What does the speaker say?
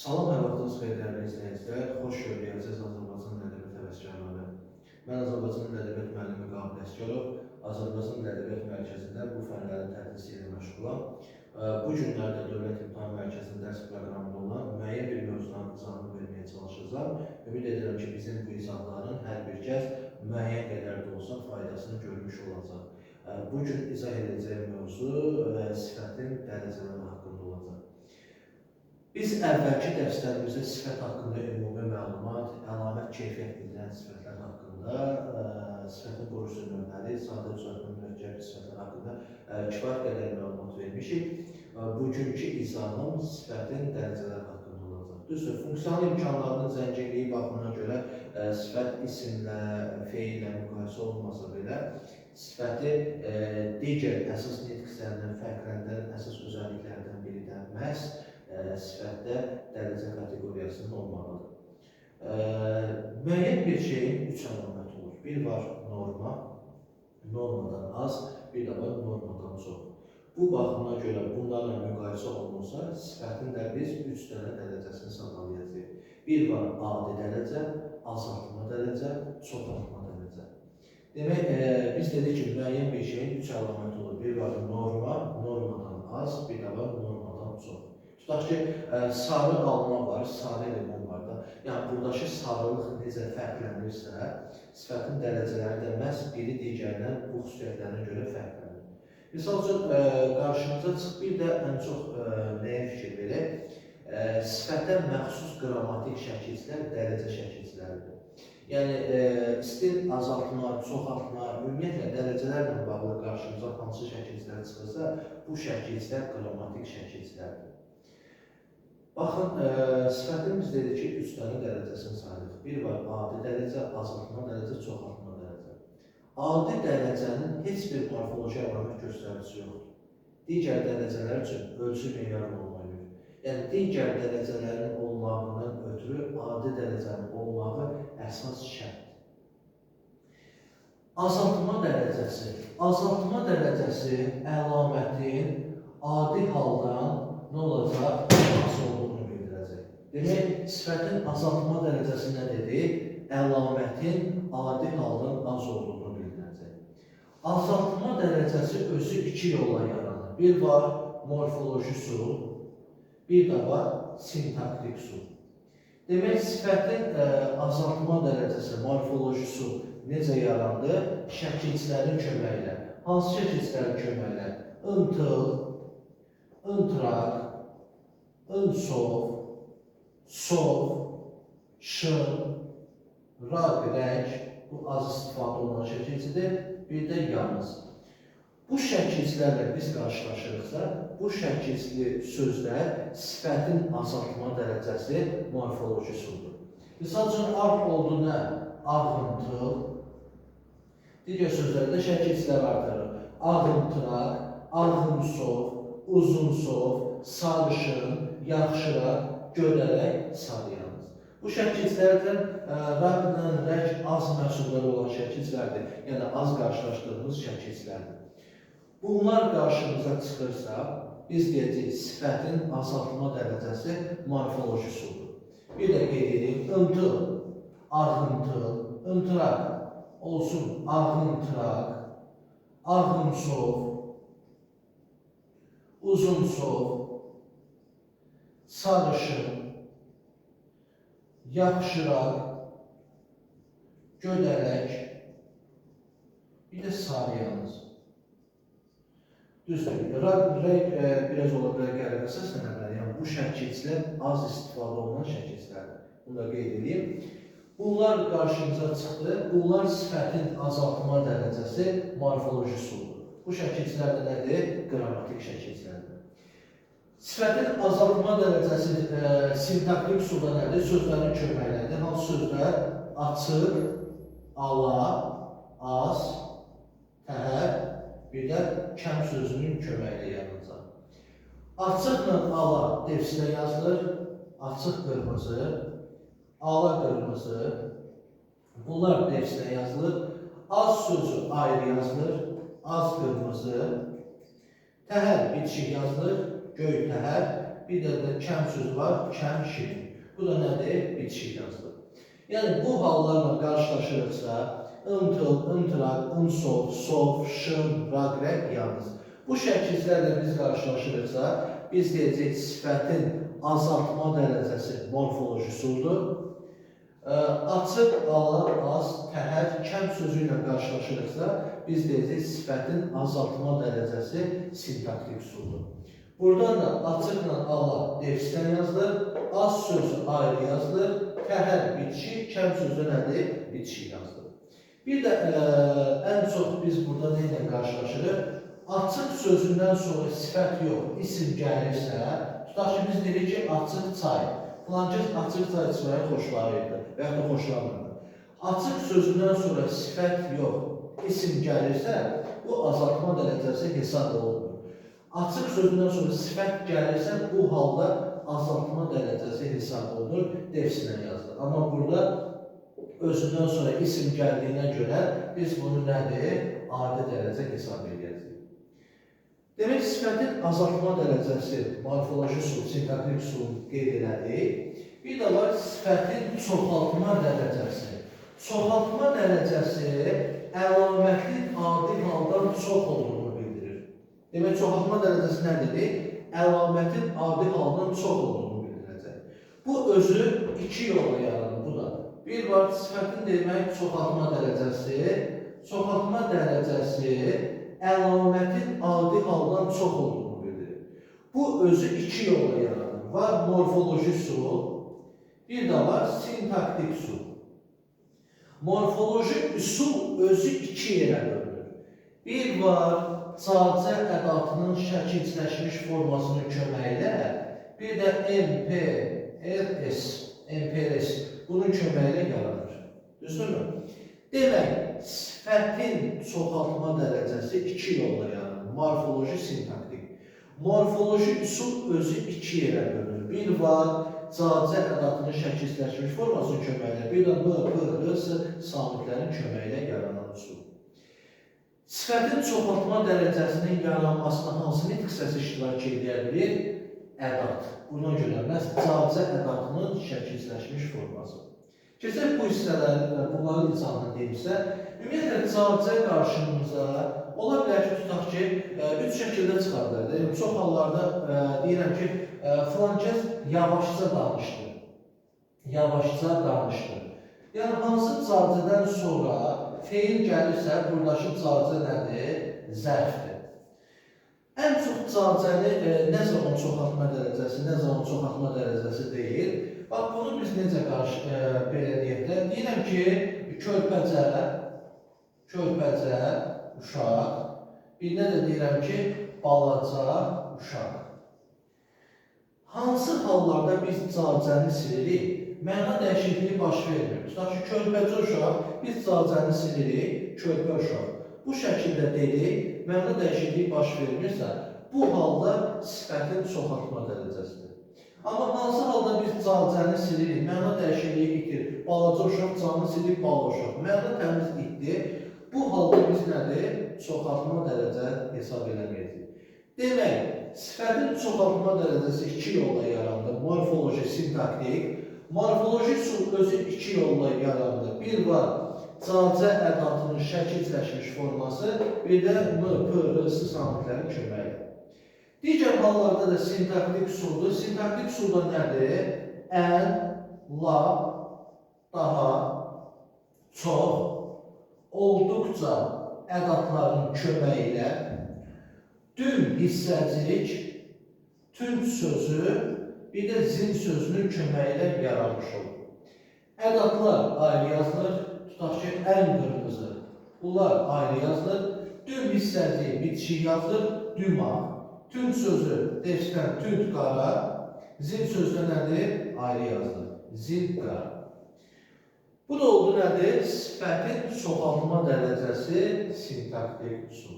Salam, hər vaxtınız xeyir, dəyərli izləyicilər. Xoş gördük əziz Azərbaycan ədəbiyyat həvəskarları. Mən Azərbaycan ədəbiyyat müəllimi Qabil Əsgərov, Azərbaycan ədəbiyyat mərkəzində bu fənlərin tədrisi ilə məşğulam. Bu günlərdə Dövlət İmtahan Mərkəzinin dərs proqramında olan müəyyən bir mövzudan izahını verməyə çalışacağam. Ümid edirəm ki, bizim bu izahların hər bir kəs müəyyən qədər də olsa faydasını görmüş olacaq. Bu gün izah edəcəyim mövzu sifətin dərəcələri haqqında olacaq. Biz əvvəlki dərslərimizdə sifət haqqında ümumi məlumat, əlamət, keyfiyyət bildirən sifətlər haqqında, sifətin qurucu növləri, sadə düzəltmə mürəkkəb sifətlər haqqında kifayət qədər məlumat vermişik. Bugünkü izahım sifətin dərəcələri haqqında olacaq. Düzdür, funksiyanal imkanlarının zənginliyi baxımına görə sifət isimlə, feillə müqayisə olmasa belə, sifəti digər əsas nitqlərindən fərqləndirən əsas özəlliklərdən biri də məhz sifətdə dərəcə kateqoriyasının olmalıdır. Müəyyən bir şeyin üç əlaməti olur. Bir var norma, normadan az, bir də var normadan çox. Bu baxımına görə bunlarla müqayisə olunursa, sifətin də biz üç dənə dərəcəsini sadalayacağıq. Bir var adi dərəcə, azaltma dərəcə, çoxaltma dərəcə. Demək, biz dedik ki, müəyyən bir şeyin üç əlaməti olur. Bir var norma, normadan az, bir də var normadan çox. Tutaq ki, sarı alma var, sarı limon var da. Yəni, buradakı sarılıq necə fərqlənirsə, sifətin dərəcələri də məhz biri digərindən bu xüsusiyyətlərinə görə fərqlənir. Misal üçün, qarşımıza çıx bir də ən çox nəyə fikir verək? Sifətə məxsus qrammatik şəkilçilər dərəcə şəkilçiləridir. Yəni, istir azaltma, çoxaltma, ümumiyyətlə dərəcələrlə bağlı qarşımıza hansı şəkilçilər çıxırsa, bu şəkilçilər qrammatik şəkilçilərdir. Baxın, sifətin biz dedik ki, üç dənə dərəcəsini sayırıq. Bir var adi dərəcə, azaltma dərəcə, çoxaltma dərəcə. Adi dərəcənin heç bir morfoloji əlamət göstəricisi yoxdur. Digər dərəcələr üçün ölçü meyarı olmayır. Yəni, digər dərəcələrin olmağından ötürü adi dərəcənin olmağı əsas şərtdir. Azaltma dərəcəsi. Azaltma dərəcəsi əlamətin adi haldan nə olacaq? Az olduğunu bildirəcək. Demək, sifətin azaltma dərəcəsi nə dedik? Əlamətin adi haldan az olduğunu bildirəcək. Azaltma dərəcəsi özü iki yolla yaranır. Bir var morfoloji üsul, bir də var sintaktik üsul. Demək, sifətin azaltma dərəcəsi, morfoloji üsul necə yarandı? Şəkilçilərin köməyi ilə. Hansı şəkilçilərin köməyi ilə? Intıl, ıntıraq, ınsov, sov, şın, raq, rəng, bu az istifadə olunan şəkilçidir, bir də yalnız. Bu şəkilçilərlə biz qarşılaşırıqsa, bu şəkilçili sözlər sifətin azaltma dərəcəsi morfoloji üsuldur. Misal üçün, ağ oldu nə? Ağıntıl. Digər sözlərdə şəkilçilər artırır. Ağıntıraq, ağınsov, uzunsov, sarışın, yaxşıraq, gödərək, sarıyalnız. Bu şəkilçilərdən raqla rəng az məhsulları olan şəkilçilərdir, yəni az qarşılaşdığımız şəkilçilərdir. Bunlar qarşımıza çıxırsa, biz deyəcəyik, sifətin azaltma dərəcəsi morfoloji üsuldur. Bir də qeyd edeyim, ıntıl, ağıntıl, ıntıraq, olsun, ağıntıraq, ağınsov, uzunsov, sarışın, yaxşıraq, gödərək, bir də sarıyalnız. Düzdür, rəng biraz ola bilər qəribə səslənə bilər, yəni bu şəkilçilər az istifadə olunan şəkilçilərdir. Bunu da qeyd edeyim. Bunlar qarşımıza çıxdı, bunlar sifətin azaltma dərəcəsi morfoloji üsuldur. Bu şəkilçilər də nədir? Qrammatik şəkilçilərdir. Sifətin azaltma dərəcəsi sintaktik üsulda nədir? Sözlərin köməkləridir. Hansı sözlər? Açıq, ala, az, təhər, bir də kəm sözünün köməklə yaranacaq. Açıqla ala defislə yazılır, açıq qırmızı, ala qırmızı, bunlar defislə yazılır. Az sözü ayrı yazılır, az qırmızı, təhər bitişik yazılır, göy təhər, bir də kəm sözü var, kəm şirin. Bu da nədir? Bitişik yazılır. Yəni bu hallarla qarşılaşırıqsa, ımtıl, ımtıraq, ımsov, sov, şın, raqrəq, yalnız. Bu şəkillərlə biz qarşılaşırıqsa, biz deyəcək sifətin azaltma dərəcəsi morfoloji usuldur. Açıq, ala, az, təhər, kəm sözü ilə qarşılaşırıqsa, biz deyəcək sifətin azaltma dərəcəsi sintaktik usuldur. Buradan da açıqla ala defisdən yazılır, az sözü ayrı yazılır, təhər bitişik, kəm sözü nədir? Bitişik yazılır. Bir də ən çox biz burada nə ilə qarşılaşırıq? Açıq sözündən sonra sifət yox, isim gəlirsə, tutaq ki, biz deyirik ki, açıq çay. Filankəs açıq çay içməyi xoşlayırdı və ya da xoşlamırdı. Açıq sözündən sonra sifət yox, isim gəlirsə, bu azaltma dərəcəsi hesab olunur. Açıq sözündən sonra sifət gəlirsə, bu halda azaltma dərəcəsi hesab olunur, defislə yazılır. Amma burada özündən sonra isim gəldiyinə görə biz bunu nədir? Adi dərəcə hesab edəcəyik. Demək, sifətin azaltma dərəcəsi, morfoloji usul, sintaktik usul qeyd elədik. Bir də var sifətin çoxaltma dərəcəsi. Çoxaltma dərəcəsi əlamətin adi haldan çox olduğunu bildirir. Demək, çoxaltma dərəcəsi nədir? Əlamətin adi haldan çox olduğunu bildirəcək. Bu özü iki yolla yaranır, bu da. Bir var sifətin demək çoxaltma dərəcəsi. Çoxaltma dərəcəsi əlamətin adi haldan çox olduğunu bildirir. Bu özü iki yolla yaranır. Var morfoloji usul, bir də var sintaktik usul. Morfoloji usul özü iki yerə bölünür. Bir var cacə ədatının şəkilçiləşmiş formasının köməyi ilə, bir də MPRS bunun köməyi ilə yaranır. Düzdürmü? Demək, sifətin çoxaltma dərəcəsi iki yolla yaranır. Morfoloji, sintaktik. Morfoloji üsul özü iki yerə bölünür. Bir var cacə ədatının şəkilçiləşmiş formasının köməyi ilə, bir də M, P, R, S samitlərin köməyi ilə yaranan üsul. Sifətin çoxaltma dərəcəsinin yaranmasına hansı nitq hissəsi iştirak edə bilir? Ədat. Buna görə məhz cacə ədatının şəkilçiləşmiş forması. Keçək bu hissələri, bunların izahını deyimsə, ümumiyyətlə cacə qarşımıza ola bilər ki, tutaq ki, üç şəkildə çıxardır. Çox hallarda deyirəm ki, filankəs yavaşca danışdı. Yavaşca danışdı. Yəni, hansı cacədən sonra feil gəlirsə, buradakı cacə nədir? Zərfdir. Ən çox cacəni nə zaman çoxaltma dərəcəsi, nə zaman çoxaltma dərəcəsi deyil. Bax, bunu biz necə belə deyək də, deyirəm ki, körpəcə, uşaq, bir də deyirəm ki, balaca uşaq. Hansı hallarda biz cacəni silirik? Məna dəyişikliyi baş vermir. Tutaq ki, körpəcə uşaq, biz cacəni silirik, körpə uşaq. Bu şəkildə dedik, məna dəyişikliyi baş vermirsə, bu halda sifətin çoxaltma dərəcəsidir. Amma hansı halda biz cacəni silirik, məna dəyişikliyi itir, balaca uşaq canı silib, bala uşaq, məna təmiz itdi, bu halda biz nədir? Çoxaltma dərəcə hesab eləməyəcəyik. Demək, sifətin çoxaltma dərəcəsi iki yolla yarandı, morfoloji, sintaktik. Morfoloji usul özü iki yolla yarandı. Bir var, cacə ədatının şəkilçiləşmiş forması, bir də M, P, R, S samitlərin köməyi. Digər hallarda da sintaktik usuldur. Sintaktik usulda nədir? Ən, lap, daha, çox, olduqca ədatların köməyi ilə dün hissəcik, tünc sözü, bir də zin sözünün köməyi ilə yaranmış olur. Ədatlar ayrı yazılır, tutaq ki, ən qırmızı, bunlar ayrı yazılır, dün hissəcik bitişik yazılır, düma. Tünc sözü defisdən tünd qara, zil sözü nədir? Ayrı yazılır. Zil qara. Bu da oldu nədir? Sifətin çoxaltma dərəcəsi sintaktik usul.